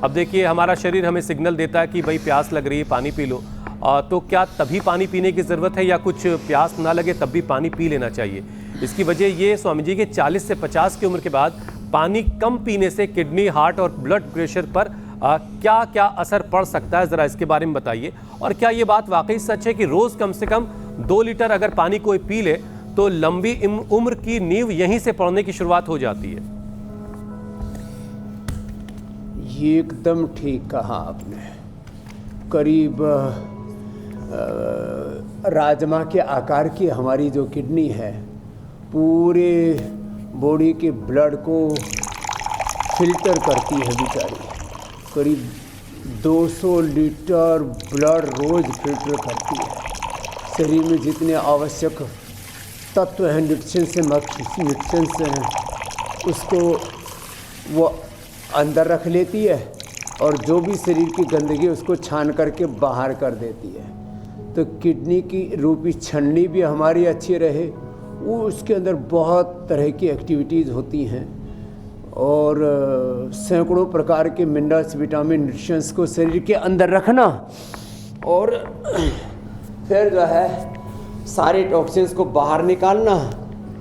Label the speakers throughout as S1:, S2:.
S1: अब देखिए हमारा शरीर हमें सिग्नल देता है कि भाई प्यास लग रही है, पानी पी लो, तो क्या तभी पानी पीने की ज़रूरत है या कुछ प्यास ना लगे तब भी पानी पी लेना चाहिए? इसकी वजह ये स्वामी जी कि 40 से 50 की उम्र के बाद पानी कम पीने से किडनी, हार्ट और ब्लड प्रेशर पर क्या क्या असर पड़ सकता है, ज़रा इसके बारे में बताइए। और क्या ये बात वाकई सच है कि रोज़ कम से कम 2 लीटर अगर पानी कोई पी ले तो लंबी उम्र की नींव यहीं से पड़ने की शुरुआत हो जाती है?
S2: ये एकदम ठीक कहा आपने। करीब राजमा के आकार की हमारी जो किडनी है पूरे बॉडी के ब्लड को फिल्टर करती है बेचारी। करीब 200 लीटर ब्लड रोज फिल्टर करती है। शरीर में जितने आवश्यक तत्व हैं, न्यूट्रिशंस हैं, उसको वो अंदर रख लेती है और जो भी शरीर की गंदगी उसको छान करके बाहर कर देती है। तो किडनी की रूपी छन्नी भी हमारी अच्छी रहे, वो उसके अंदर बहुत तरह की एक्टिविटीज़ होती हैं और सैकड़ों प्रकार के मिनरल्स, विटामिन, न्यूट्रिशंस को शरीर के अंदर रखना और फिर जो है सारे टॉक्सिन्स को बाहर निकालना।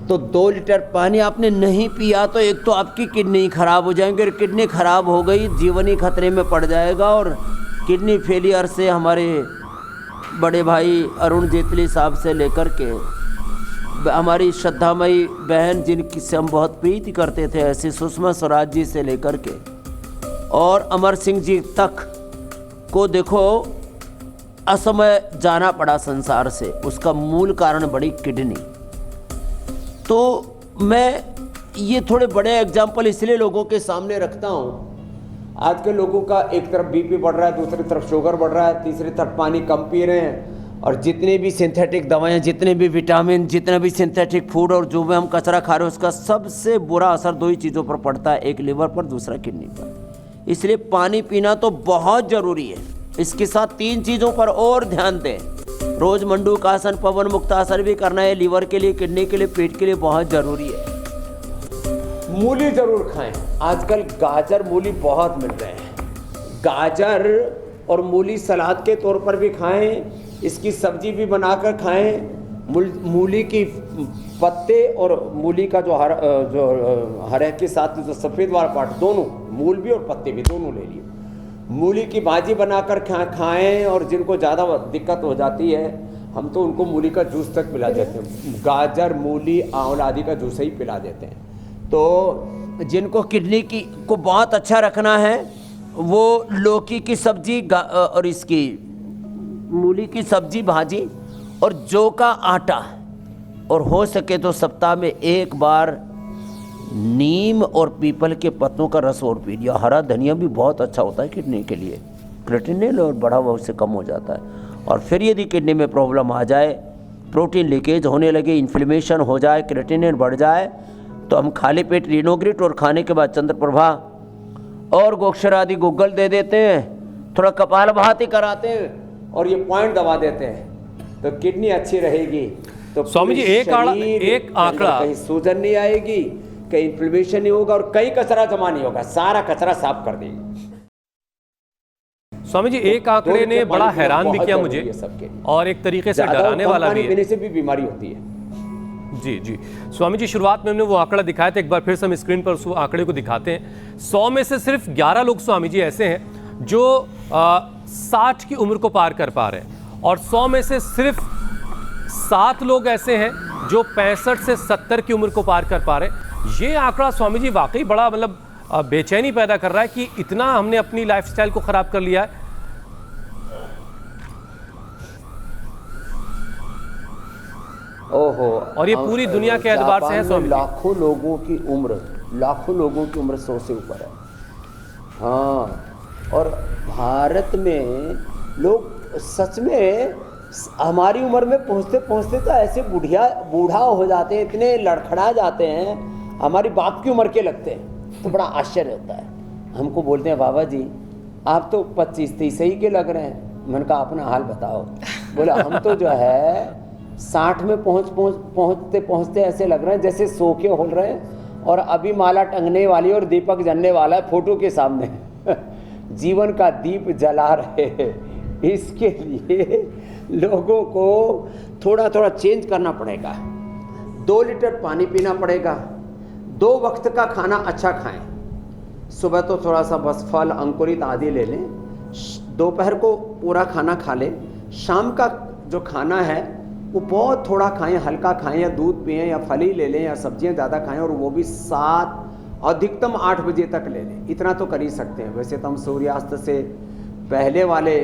S2: तो 2 लीटर पानी आपने नहीं पिया तो एक तो आपकी किडनी खराब हो जाएंगी और किडनी खराब हो गई जीवन ही खतरे में पड़ जाएगा। और किडनी फेलियर से हमारे बड़े भाई अरुण जेटली साहब से लेकर के हमारी श्रद्धामयी बहन जिनकी से हम बहुत प्रीति करते थे ऐसी सुषमा स्वराज जी से लेकर के और अमर सिंह जी तक को देखो असमय जाना पड़ा संसार से। उसका मूल कारण बड़ी किडनी। तो मैं ये थोड़े बड़े एग्जाम्पल इसलिए लोगों के सामने रखता हूँ। आज के लोगों का एक तरफ बीपी बढ़ रहा है, दूसरी तरफ शुगर बढ़ रहा है, तीसरी तरफ पानी कम पी रहे हैं और जितने भी सिंथेटिक दवाएं, जितने भी विटामिन, जितना भी सिंथेटिक फूड और जो भी हम कचरा खा रहे हैं उसका सबसे बुरा असर 2 ही चीज़ों पर पड़ता है, एक लिवर पर, दूसरा किडनी पर। इसलिए पानी पीना तो बहुत ज़रूरी है। इसके साथ 3 चीज़ों पर और ध्यान दें। रोज मंडूकासन, पवन मुक्तासन भी करना है, लीवर के लिए, किडनी के लिए, पेट के लिए बहुत ज़रूरी है। मूली ज़रूर खाएं। आजकल गाजर मूली बहुत मिल रहे हैं। गाजर और मूली सलाद के तौर पर भी खाएं, इसकी सब्जी भी बनाकर खाएं। मूली की पत्ते और मूली का जो हरे के साथ जो सफ़ेद वाला पार्ट, दोनों, मूल भी और पत्ते भी दोनों ले लिए। मूली की भाजी बनाकर खाएं और जिनको ज़्यादा दिक्कत हो जाती है हम तो उनको मूली का जूस तक पिला देते हैं। गाजर, मूली, आंवला आदि का जूस ही पिला देते हैं। तो जिनको किडनी की को बहुत अच्छा रखना है वो लौकी की सब्जी और इसकी मूली की सब्जी, भाजी और जौ का आटा, और हो सके तो सप्ताह में 1 बार नीम और पीपल के पत्तों का रस और पी लिया। हरा धनिया भी बहुत अच्छा होता है किडनी के लिए। क्रिएटिनिन और बढ़ा हुआ उससे कम हो जाता है। और फिर यदि किडनी में प्रॉब्लम आ जाए, प्रोटीन लीकेज होने लगे, इन्फ्लेमेशन हो जाए, क्रिएटिनिन बढ़ जाए, तो हम खाली पेट रिनोग्रिट और खाने के बाद चंद्रप्रभा और गोक्षर आदि गूगल दे देते हैं, थोड़ा कपालभाति कराते हैं और ये पॉइंट दबा देते हैं तो किडनी अच्छी रहेगी। तो
S1: स्वामी जी एक आंकड़ा,
S2: कहीं सूजन नहीं आएगी, कहीं इन्फ्लेमेशन नहीं होगा और कहीं कचरा जमा नहीं होगा, सारा कचरा साफ कर देगी।
S1: स्वामी जी एक आंकड़े ने बड़ा हैरान भी किया मुझे और एक तरीके से डराने वाला भी है।
S2: पीने से भी बीमारी होती है।
S1: जी जी स्वामी जी, शुरुआत में हमने वो आंकड़ा दिखाया था, एक बार फिर से हम स्क्रीन पर उस आंकड़े को दिखाते हैं। 100 में से सिर्फ 11 लोग स्वामी जी ऐसे हैं जो 60 की उम्र को पार कर पा रहे हैं और 100 में से सिर्फ 7 लोग ऐसे हैं जो 65 से 70 की उम्र को पार कर पा रहे हैं। ये आंकड़ा स्वामी जी वाकई बड़ा मतलब बेचैनी पैदा कर रहा है कि इतना हमने अपनी लाइफस्टाइल को खराब कर लिया है।
S2: ओहो,
S1: और ये पूरी दुनिया के एतबार से है स्वामी।
S2: लाखों लोगों की उम्र 100 से ऊपर है। हाँ, और भारत में लोग सच में हमारी उम्र में पहुँचते पहुँचते तो ऐसे बूढ़ा हो जाते हैं, इतने लड़खड़ा जाते हैं, हमारी बाप की उम्र के लगते हैं। तो बड़ा आश्चर्य होता है। हमको बोलते हैं बाबा जी आप तो 25-30 ही के लग रहे हैं। मैंने कहा अपना हाल बताओ। बोला हम तो जो है 60 में पहुँचते ऐसे लग रहे हैं जैसे सो के हो रहे हैं और अभी माला टंगने वाली और दीपक जलने वाला है फोटो के सामने। जीवन का दीप जला रहे हैं। इसके लिए लोगों को थोड़ा थोड़ा चेंज करना पड़ेगा। 2 लीटर पानी पीना पड़ेगा। 2 वक्त का खाना अच्छा खाएं। सुबह तो थोड़ा सा बस फल अंकुरित आदि ले लें, दोपहर को पूरा खाना खा लें, शाम का जो खाना है वो बहुत थोड़ा खाएं, हल्का खाएं, या दूध पिएं या फल ही ले लें या सब्जियां ज़्यादा खाएं, और वो भी 7 अधिकतम 8 बजे तक ले लें। इतना तो कर ही सकते हैं। वैसे तो हम सूर्यास्त से पहले वाले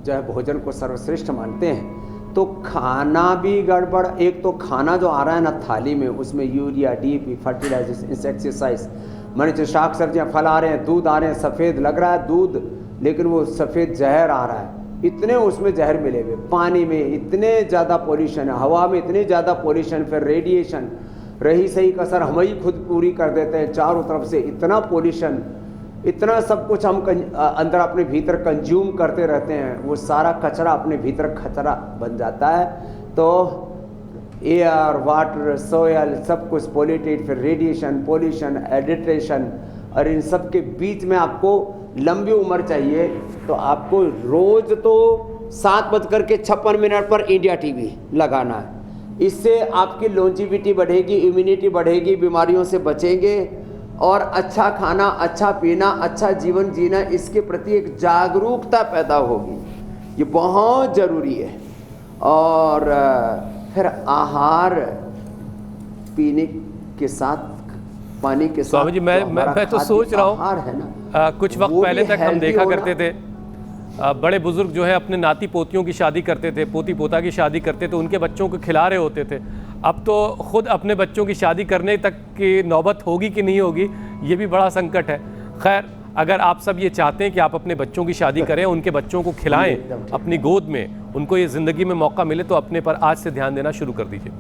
S2: जो है भोजन को सर्वश्रेष्ठ मानते हैं। तो खाना भी गड़बड़, एक तो खाना जो आ रहा है ना थाली में, उसमें यूरिया, डीपी, फर्टिलाइजर, इंसेक्टिसाइड्स, माने जो शाक सब्जियाँ फल आ रहे हैं, दूध आ रहे हैं, सफ़ेद लग रहा है दूध, लेकिन वो सफ़ेद जहर आ रहा है। इतने उसमें जहर मिले हुए, पानी में इतने ज़्यादा पॉल्यूशन है, हवा में इतनी ज़्यादा पॉल्यूशन, फिर रेडिएशन, रही सही कसर हम ही खुद पूरी कर देते हैं। चारों तरफ से इतना पॉल्यूशन, इतना सब कुछ हम अंदर अपने भीतर कंज्यूम करते रहते हैं, वो सारा कचरा अपने भीतर खतरा बन जाता है। तो एयर, वाटर, सोयल सब कुछ पॉल्यूटेड, फिर रेडिएशन, पॉल्यूशन, एडिटेशन, और इन सब के बीच में आपको लंबी उम्र चाहिए। तो आपको रोज़ तो 7:56 पर इंडिया टीवी लगाना है। इससे आपकी लॉन्जिविटी बढ़ेगी, इम्यूनिटी बढ़ेगी, बीमारियों से बचेंगे, और अच्छा खाना, अच्छा पीना, अच्छा जीवन जीना, इसके प्रति एक जागरूकता पैदा होगी। ये बहुत ज़रूरी है। और फिर आहार पीने के साथ, पानी के साथ,
S1: स्वामी जी मैं तो सोच रहा हूँ
S2: है ना,
S1: कुछ वक्त पहले तक हम देखा करते थे बड़े बुजुर्ग जो है अपने नाती पोतियों की शादी करते थे, पोती पोता की शादी करते थे, उनके बच्चों को खिला रहे होते थे। अब तो खुद अपने बच्चों की शादी करने तक की नौबत होगी कि नहीं होगी, ये भी बड़ा संकट है। खैर, अगर आप सब ये चाहते हैं कि आप अपने बच्चों की शादी करें, उनके बच्चों को खिलाएं अपनी गोद में, उनको ये ज़िंदगी में मौका मिले, तो अपने पर आज से ध्यान देना शुरू कर दीजिए।